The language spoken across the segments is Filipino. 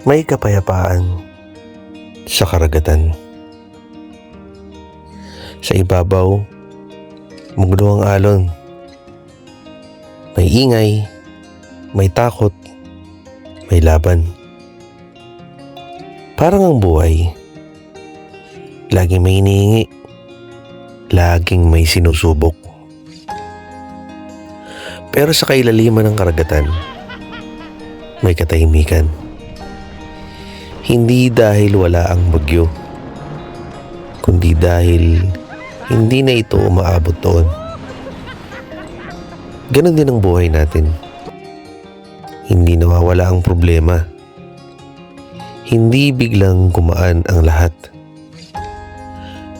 May kapayapaan sa karagatan. Sa ibabaw, magulo ang alon. May ingay, may takot, may laban. Parang ang buhay, laging may hinihingi, laging may sinusubok. Pero sa kailaliman ng karagatan, may katahimikan. Hindi dahil wala ang bagyo, kundi dahil hindi na ito umaabot doon. Ganon din ang buhay natin. Hindi nawawala ang problema. Hindi biglang gumaan ang lahat.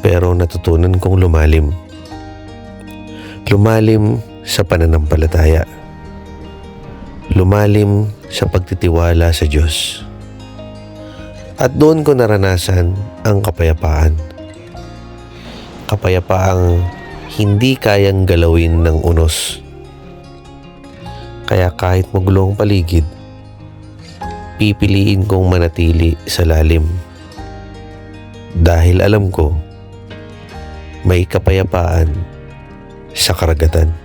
Pero natutunan kong lumalim. Lumalim sa pananampalataya. Lumalim sa pagtitiwala sa Diyos. At doon ko naranasan ang kapayapaan. Kapayapaang hindi kayang galawin ng unos. Kaya kahit magulo ang paligid, pipiliin kong manatili sa lalim. Dahil alam ko, may kapayapaan sa karagatan.